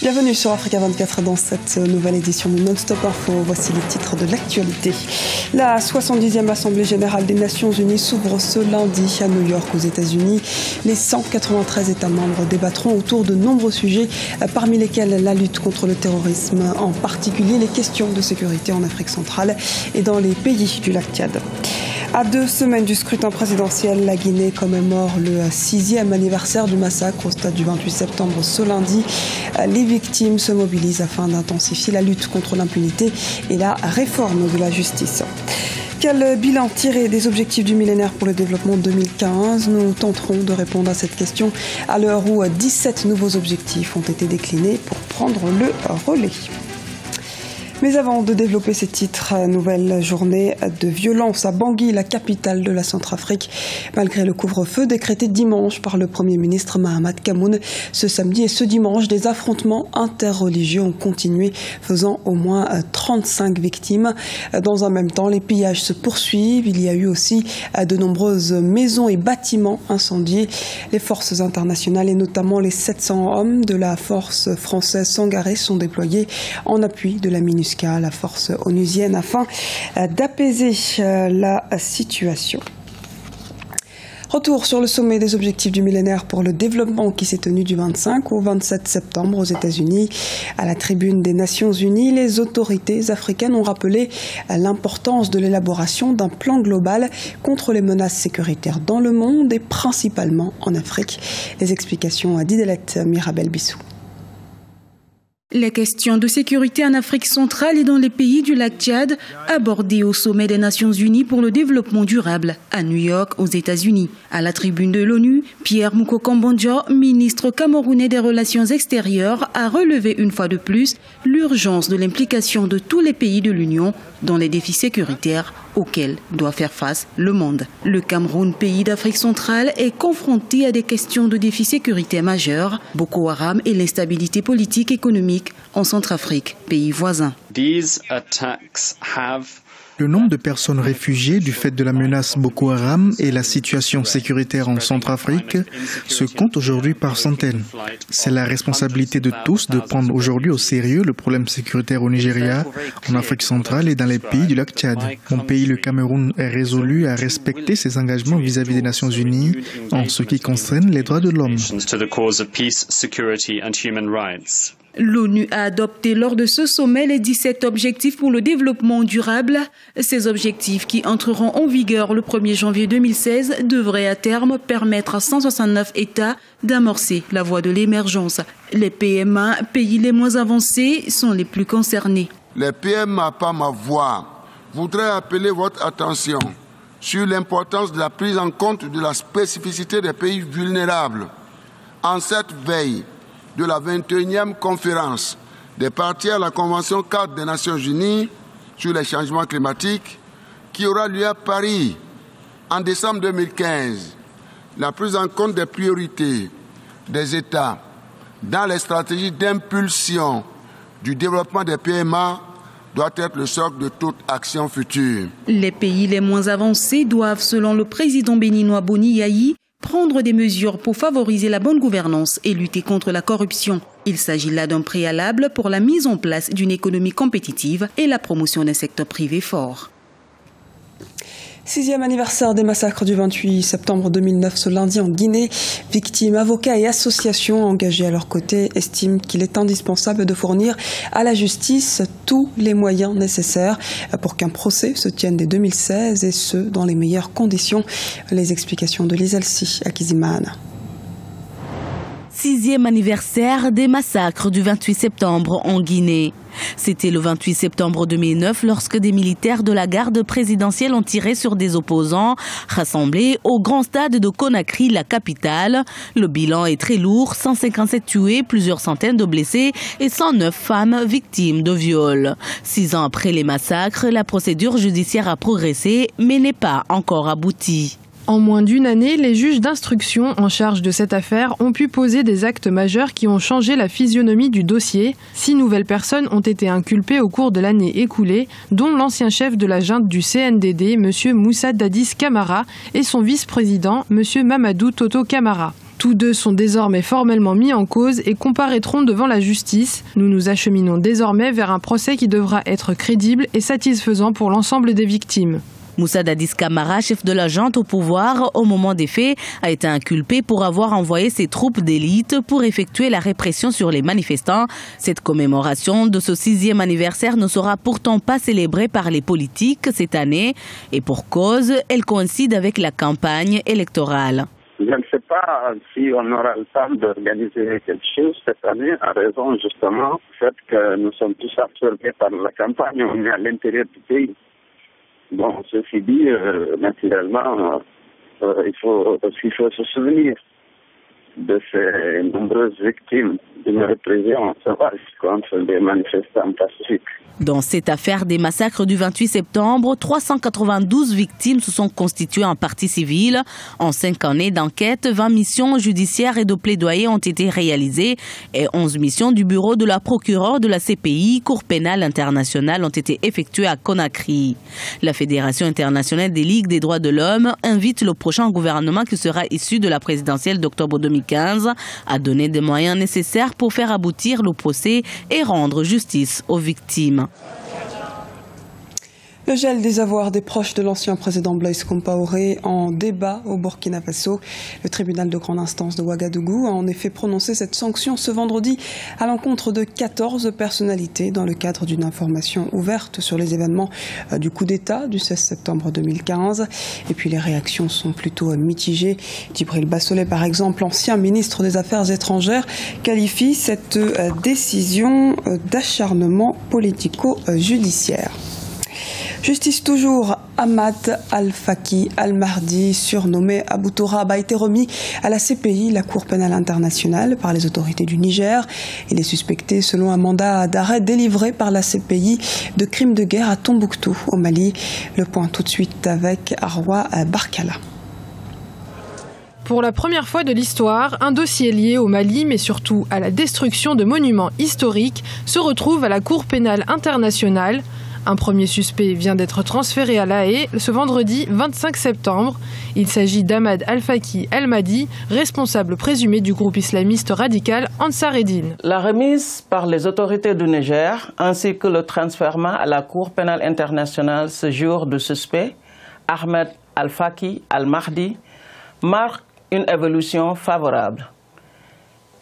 Bienvenue sur Africa 24 dans cette nouvelle édition de Non-Stop Info. Voici les titres de l'actualité. La 70e Assemblée Générale des Nations Unies s'ouvre ce lundi à New York aux États-Unis. Les 193 États membres débattront autour de nombreux sujets, parmi lesquels la lutte contre le terrorisme, en particulier les questions de sécurité en Afrique centrale et dans les pays du lac Tchad. À 2 semaines du scrutin présidentiel, la Guinée commémore le 6e anniversaire du massacre au stade du 28 septembre ce lundi. Les victimes se mobilisent afin d'intensifier la lutte contre l'impunité et la réforme de la justice. Quel bilan tirer des objectifs du millénaire pour le développement 2015 ? Nous tenterons de répondre à cette question à l'heure où 17 nouveaux objectifs ont été déclinés pour prendre le relais. Mais avant de développer ces titres, nouvelle journée de violence à Bangui, la capitale de la Centrafrique. Malgré le couvre-feu décrété dimanche par le Premier ministre Mahamat Kamoun, ce samedi et ce dimanche, des affrontements interreligieux ont continué, faisant au moins 35 victimes. Dans un même temps, les pillages se poursuivent. Il y a eu aussi de nombreuses maisons et bâtiments incendiés. Les forces internationales et notamment les 700 hommes de la force française Sangaré sont déployés en appui de la MINUSCA, la force onusienne, afin d'apaiser la situation. Retour sur le sommet des objectifs du millénaire pour le développement qui s'est tenu du 25 au 27 septembre aux États-Unis. À la tribune des Nations Unies, les autorités africaines ont rappelé l'importance de l'élaboration d'un plan global contre les menaces sécuritaires dans le monde et principalement en Afrique. Les explications à Didelette Mirabel-Bissou. Les questions de sécurité en Afrique centrale et dans les pays du lac Tchad, abordées au sommet des Nations Unies pour le développement durable à New York, aux États-Unis. À la tribune de l'ONU, Pierre Mukokambandja, ministre camerounais des Relations extérieures, a relevé une fois de plus l'urgence de l'implication de tous les pays de l'Union dans les défis sécuritaires auxquels doit faire face le monde. Le Cameroun, pays d'Afrique centrale, est confronté à des questions de défis sécuritaires majeurs, Boko Haram et l'instabilité politique et économique en Centrafrique, pays voisin. Le nombre de personnes réfugiées du fait de la menace Boko Haram et la situation sécuritaire en Centrafrique se compte aujourd'hui par centaines. C'est la responsabilité de tous de prendre aujourd'hui au sérieux le problème sécuritaire au Nigeria, en Afrique centrale et dans les pays du lac Tchad. Mon pays, le Cameroun, est résolu à respecter ses engagements vis-à-vis des Nations Unies en ce qui concerne les droits de l'homme. L'ONU a adopté lors de ce sommet les 17 objectifs pour le développement durable. Ces objectifs, qui entreront en vigueur le 1er janvier 2016, devraient à terme permettre à 169 États d'amorcer la voie de l'émergence. Les PMA, pays les moins avancés, sont les plus concernés. Les PMA, par ma voix, voudraient appeler votre attention sur l'importance de la prise en compte de la spécificité des pays vulnérables. En cette veille de la 21e conférence des parties à la Convention cadre des Nations Unies sur les changements climatiques qui aura lieu à Paris en décembre 2015. La prise en compte des priorités des États dans les stratégies d'impulsion du développement des PMA doit être le socle de toute action future. Les pays les moins avancés doivent, selon le président béninois Boni Yayi, prendre des mesures pour favoriser la bonne gouvernance et lutter contre la corruption. Il s'agit là d'un préalable pour la mise en place d'une économie compétitive et la promotion d'un secteur privé fort. 6e anniversaire des massacres du 28 septembre 2009 ce lundi en Guinée. Victimes, avocats et associations engagés à leur côté estiment qu'il est indispensable de fournir à la justice tous les moyens nécessaires pour qu'un procès se tienne dès 2016 et ce, dans les meilleures conditions. Les explications de Lizelsi Akizimana. 6e anniversaire des massacres du 28 septembre en Guinée. C'était le 28 septembre 2009 lorsque des militaires de la garde présidentielle ont tiré sur des opposants rassemblés au grand stade de Conakry, la capitale. Le bilan est très lourd, 157 tués, plusieurs centaines de blessés et 109 femmes victimes de viols. 6 ans après les massacres, la procédure judiciaire a progressé mais n'est pas encore aboutie. En moins d'une année, les juges d'instruction en charge de cette affaire ont pu poser des actes majeurs qui ont changé la physionomie du dossier. 6 nouvelles personnes ont été inculpées au cours de l'année écoulée, dont l'ancien chef de la junte du CNDD, M. Moussa Dadis Camara, et son vice-président, M. Mamadou Toto Camara. Tous deux sont désormais formellement mis en cause et comparaîtront devant la justice. Nous nous acheminons désormais vers un procès qui devra être crédible et satisfaisant pour l'ensemble des victimes. Moussa Dadis Camara, chef de la junte au pouvoir au moment des faits, a été inculpé pour avoir envoyé ses troupes d'élite pour effectuer la répression sur les manifestants. Cette commémoration de ce 6e anniversaire ne sera pourtant pas célébrée par les politiques cette année. Et pour cause, elle coïncide avec la campagne électorale. Je ne sais pas si on aura le temps d'organiser quelque chose cette année, en raison justement du fait que nous sommes tous absorbés par la campagne, on est à l'intérieur du pays. Bon, ceci dit, naturellement, il faut se souvenir de ces nombreuses victimes d'une répression sauvage contre les manifestants pacifiques. Dans cette affaire des massacres du 28 septembre, 392 victimes se sont constituées en partie civile. En 5 années d'enquête, 20 missions judiciaires et de plaidoyer ont été réalisées et 11 missions du bureau de la procureure de la CPI, Cour pénale internationale, ont été effectuées à Conakry. La Fédération internationale des ligues des droits de l'homme invite le prochain gouvernement qui sera issu de la présidentielle d'octobre 2015 à donner des moyens nécessaires pour faire aboutir le procès et rendre justice aux victimes. Le gel des avoirs des proches de l'ancien président Blaise Compaoré en débat au Burkina Faso. Le tribunal de grande instance de Ouagadougou a en effet prononcé cette sanction ce vendredi à l'encontre de 14 personnalités dans le cadre d'une information ouverte sur les événements du coup d'État du 16 septembre 2015. Et puis les réactions sont plutôt mitigées. Djibril Bassolé, par exemple, ancien ministre des Affaires étrangères, qualifie cette décision d'acharnement politico-judiciaire. Justice toujours, Ahmad Al-Faki Al-Mahdi, surnommé Abou Torab, a été remis à la CPI, la Cour pénale internationale, par les autorités du Niger. Il est suspecté, selon un mandat d'arrêt délivré par la CPI, de crimes de guerre à Tombouctou, au Mali. Le point tout de suite avec Arwa Barkala. Pour la première fois de l'histoire, un dossier lié au Mali, mais surtout à la destruction de monuments historiques, se retrouve à la Cour pénale internationale. Un premier suspect vient d'être transféré à La Haye ce vendredi 25 septembre. Il s'agit d'Ahmad Al-Faki Al-Mahdi, responsable présumé du groupe islamiste radical Ansar Eddine. La remise par les autorités du Niger ainsi que le transfert à la Cour pénale internationale ce jour du suspect, Ahmad Al-Faki Al-Mahdi, marque une évolution favorable.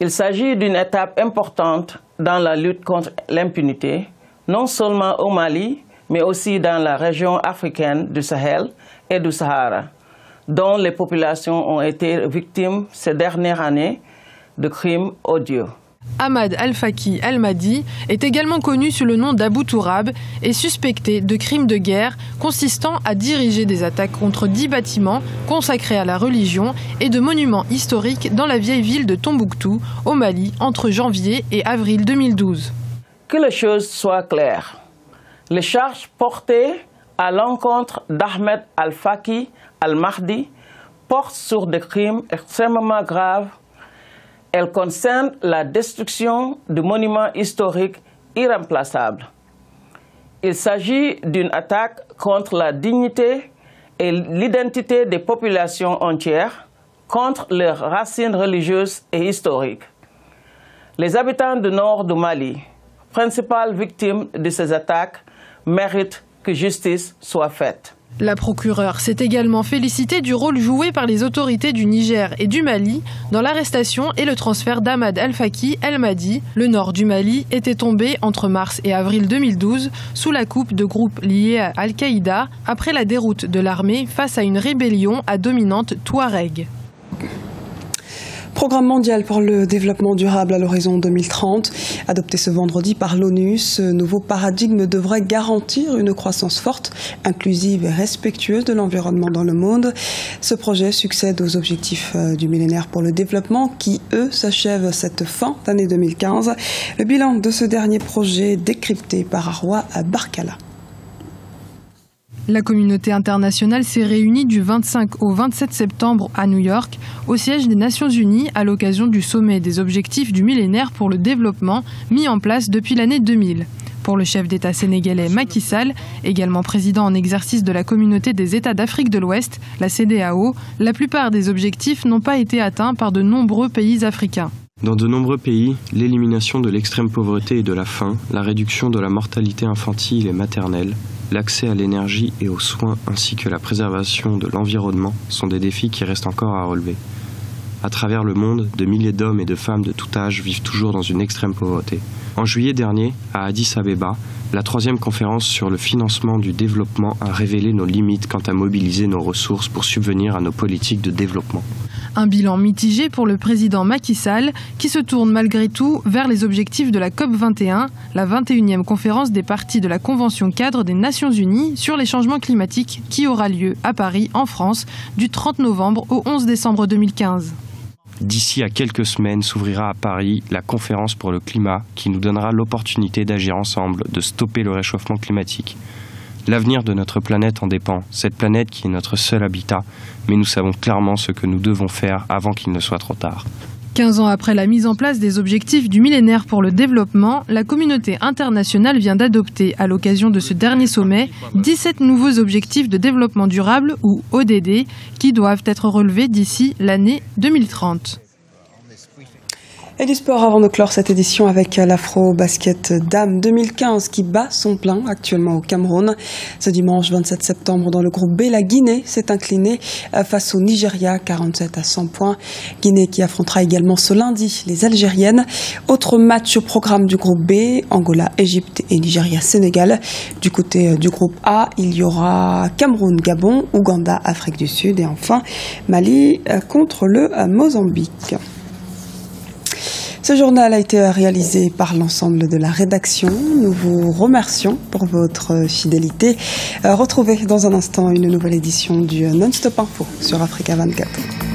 Il s'agit d'une étape importante dans la lutte contre l'impunité, non seulement au Mali, mais aussi dans la région africaine du Sahel et du Sahara, dont les populations ont été victimes ces dernières années de crimes odieux. Ahmad Al-Faki Al-Mahdi est également connu sous le nom d'Abou Torab et suspecté de crimes de guerre consistant à diriger des attaques contre 10 bâtiments consacrés à la religion et de monuments historiques dans la vieille ville de Tombouctou, au Mali, entre janvier et avril 2012. Que les choses soient claires. Les charges portées à l'encontre d'Ahmed Al-Faki Al-Mahdi portent sur des crimes extrêmement graves. Elles concernent la destruction de monuments historiques irremplaçables. Il s'agit d'une attaque contre la dignité et l'identité des populations entières, contre leurs racines religieuses et historiques. Les habitants du nord du Mali, principales victimes de ces attaques, méritent que justice soit faite. La procureure s'est également félicitée du rôle joué par les autorités du Niger et du Mali dans l'arrestation et le transfert d'Ahmad Al-Faki Al-Mahdi. Le nord du Mali était tombé entre mars et avril 2012 sous la coupe de groupes liés à Al-Qaïda après la déroute de l'armée face à une rébellion à dominante touareg. Programme mondial pour le développement durable à l'horizon 2030, adopté ce vendredi par l'ONU, ce nouveau paradigme devrait garantir une croissance forte, inclusive et respectueuse de l'environnement dans le monde. Ce projet succède aux objectifs du millénaire pour le développement qui, eux, s'achèvent cette fin d'année 2015. Le bilan de ce dernier projet décrypté par Arwa Barkala. La communauté internationale s'est réunie du 25 au 27 septembre à New York, au siège des Nations Unies, à l'occasion du sommet des objectifs du millénaire pour le développement mis en place depuis l'année 2000. Pour le chef d'État sénégalais Macky Sall, également président en exercice de la Communauté des États d'Afrique de l'Ouest, la CEDEAO, la plupart des objectifs n'ont pas été atteints par de nombreux pays africains. Dans de nombreux pays, l'élimination de l'extrême pauvreté et de la faim, la réduction de la mortalité infantile et maternelle, l'accès à l'énergie et aux soins ainsi que la préservation de l'environnement sont des défis qui restent encore à relever. À travers le monde, de milliers d'hommes et de femmes de tout âge vivent toujours dans une extrême pauvreté. En juillet dernier, à Addis Abeba, la 3e conférence sur le financement du développement a révélé nos limites quant à mobiliser nos ressources pour subvenir à nos politiques de développement. Un bilan mitigé pour le président Macky Sall, qui se tourne malgré tout vers les objectifs de la COP21, la 21e conférence des parties de la Convention cadre des Nations Unies sur les changements climatiques, qui aura lieu à Paris, en France, du 30 novembre au 11 décembre 2015. D'ici à quelques semaines s'ouvrira à Paris la conférence pour le climat qui nous donnera l'opportunité d'agir ensemble, de stopper le réchauffement climatique. L'avenir de notre planète en dépend, cette planète qui est notre seul habitat, mais nous savons clairement ce que nous devons faire avant qu'il ne soit trop tard. 15 ans après la mise en place des objectifs du millénaire pour le développement, la communauté internationale vient d'adopter, à l'occasion de ce dernier sommet, 17 nouveaux objectifs de développement durable, ou ODD, qui doivent être relevés d'ici l'année 2030. Et du sport avant de clore cette édition avec l'Afro-Basket Dames 2015 qui bat son plein actuellement au Cameroun. Ce dimanche 27 septembre dans le groupe B, la Guinée s'est inclinée face au Nigeria 47 à 100 points. Guinée qui affrontera également ce lundi les Algériennes. Autre match au programme du groupe B, Angola, Égypte et Nigeria, Sénégal. Du côté du groupe A, il y aura Cameroun, Gabon, Ouganda, Afrique du Sud et enfin Mali contre le Mozambique. Ce journal a été réalisé par l'ensemble de la rédaction. Nous vous remercions pour votre fidélité. Retrouvez dans un instant une nouvelle édition du Non-Stop Info sur Africa 24.